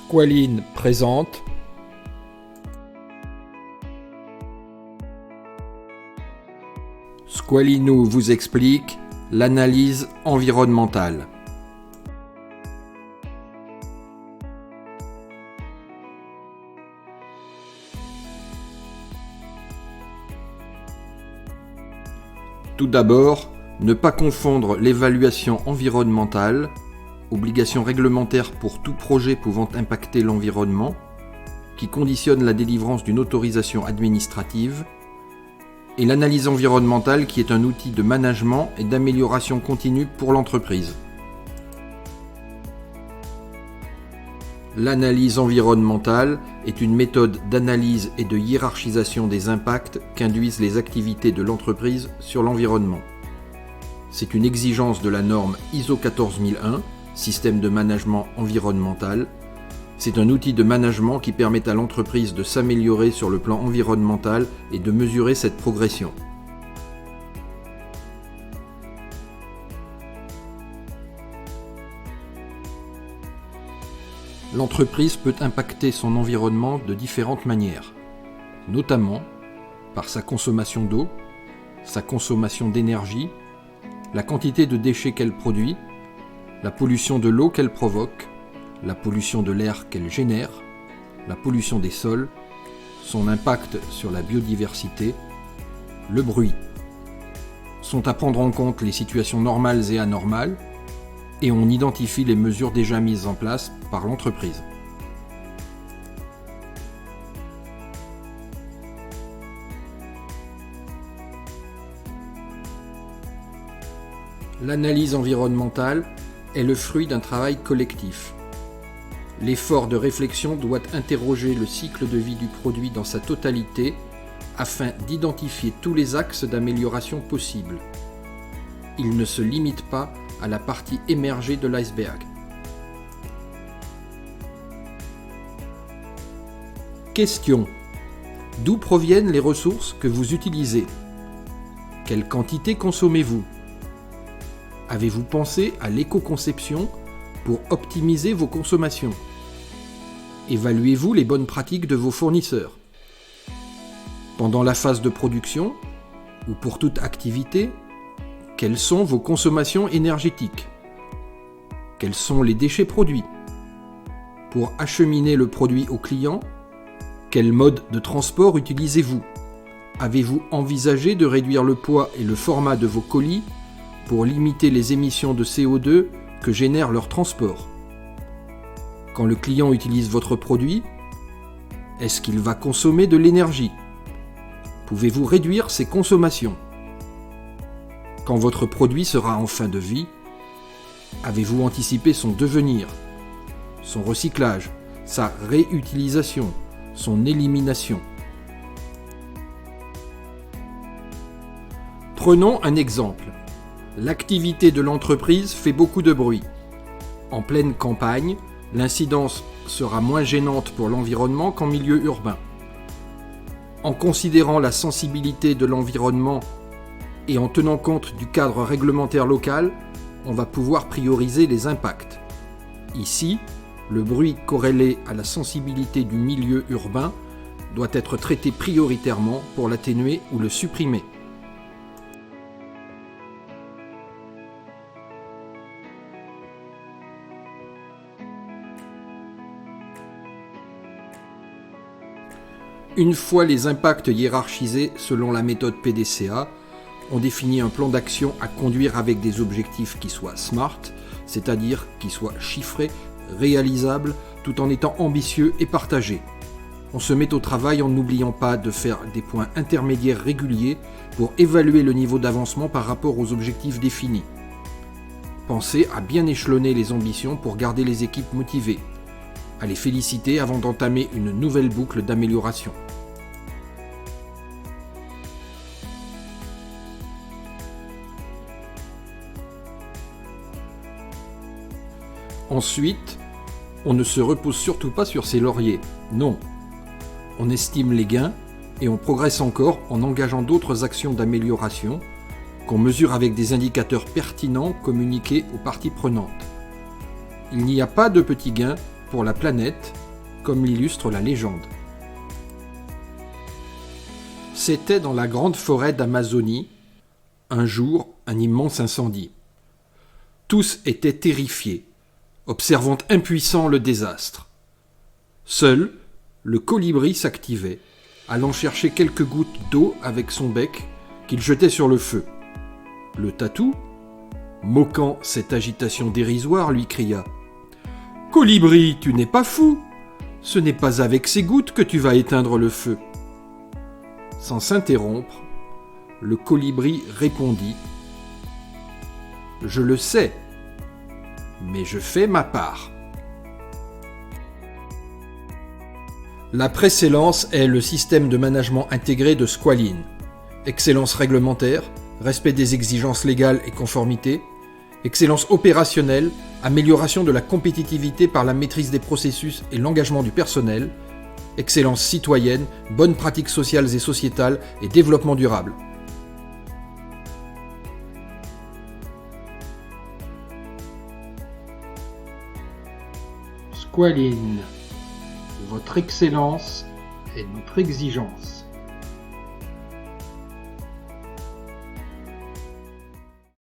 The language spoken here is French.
Squaline présente Squalino vous explique l'analyse environnementale. Tout d'abord, ne pas confondre l'évaluation environnementale, obligation réglementaire pour tout projet pouvant impacter l'environnement, qui conditionne la délivrance d'une autorisation administrative, et l'analyse environnementale qui est un outil de management et d'amélioration continue pour l'entreprise. L'analyse environnementale est une méthode d'analyse et de hiérarchisation des impacts qu'induisent les activités de l'entreprise sur l'environnement. C'est une exigence de la norme ISO 14001, Système de management environnemental. C'est un outil de management qui permet à l'entreprise de s'améliorer sur le plan environnemental et de mesurer cette progression. L'entreprise peut impacter son environnement de différentes manières, notamment par sa consommation d'eau, sa consommation d'énergie, la quantité de déchets qu'elle produit, la pollution de l'eau qu'elle provoque, la pollution de l'air qu'elle génère, la pollution des sols, son impact sur la biodiversité, le bruit. Sont à prendre en compte les situations normales et anormales, et on identifie les mesures déjà mises en place par l'entreprise. L'analyse environnementale est le fruit d'un travail collectif. L'effort de réflexion doit interroger le cycle de vie du produit dans sa totalité afin d'identifier tous les axes d'amélioration possibles. Il ne se limite pas à la partie émergée de l'iceberg. Question. D'où proviennent les ressources que vous utilisez? Quelle quantité consommez-vous? Avez-vous pensé à l'éco-conception pour optimiser vos consommations? Évaluez-vous les bonnes pratiques de vos fournisseurs? Pendant la phase de production, ou pour toute activité, quelles sont vos consommations énergétiques? Quels sont les déchets produits? Pour acheminer le produit au client, quel mode de transport utilisez-vous? Avez-vous envisagé de réduire le poids et le format de vos colis pour limiter les émissions de CO2 que génère leur transport? Quand le client utilise votre produit, est-ce qu'il va consommer de l'énergie? Pouvez-vous réduire ses consommations? Quand votre produit sera en fin de vie, avez-vous anticipé son devenir, son recyclage, sa réutilisation, son élimination? Prenons un exemple. L'activité de l'entreprise fait beaucoup de bruit. En pleine campagne, l'incidence sera moins gênante pour l'environnement qu'en milieu urbain. En considérant la sensibilité de l'environnement et en tenant compte du cadre réglementaire local, on va pouvoir prioriser les impacts. Ici, le bruit corrélé à la sensibilité du milieu urbain doit être traité prioritairement pour l'atténuer ou le supprimer. Une fois les impacts hiérarchisés selon la méthode PDCA, on définit un plan d'action à conduire avec des objectifs qui soient SMART, c'est-à-dire qui soient chiffrés, réalisables, tout en étant ambitieux et partagés. On se met au travail en n'oubliant pas de faire des points intermédiaires réguliers pour évaluer le niveau d'avancement par rapport aux objectifs définis. Pensez à bien échelonner les ambitions pour garder les équipes motivées, à les féliciter avant d'entamer une nouvelle boucle d'amélioration. Ensuite, on ne se repose surtout pas sur ses lauriers. Non. On estime les gains et on progresse encore en engageant d'autres actions d'amélioration qu'on mesure avec des indicateurs pertinents communiqués aux parties prenantes. Il n'y a pas de petits gains, pour la planète, comme l'illustre la légende. C'était dans la grande forêt d'Amazonie, un jour, un immense incendie. Tous étaient terrifiés, observant impuissants le désastre. Seul, le colibri s'activait, allant chercher quelques gouttes d'eau avec son bec qu'il jetait sur le feu. Le tatou, moquant cette agitation dérisoire, lui cria « Colibri, tu n'es pas fou! Ce n'est pas avec ces gouttes que tu vas éteindre le feu. » Sans s'interrompre, le colibri répondit « Je le sais, mais je fais ma part. » La précellence est le système de management intégré de Squalene. Excellence réglementaire, respect des exigences légales et conformité, excellence opérationnelle, amélioration de la compétitivité par la maîtrise des processus et l'engagement du personnel, excellence citoyenne, bonnes pratiques sociales et sociétales et développement durable. Squalene, votre excellence est notre exigence.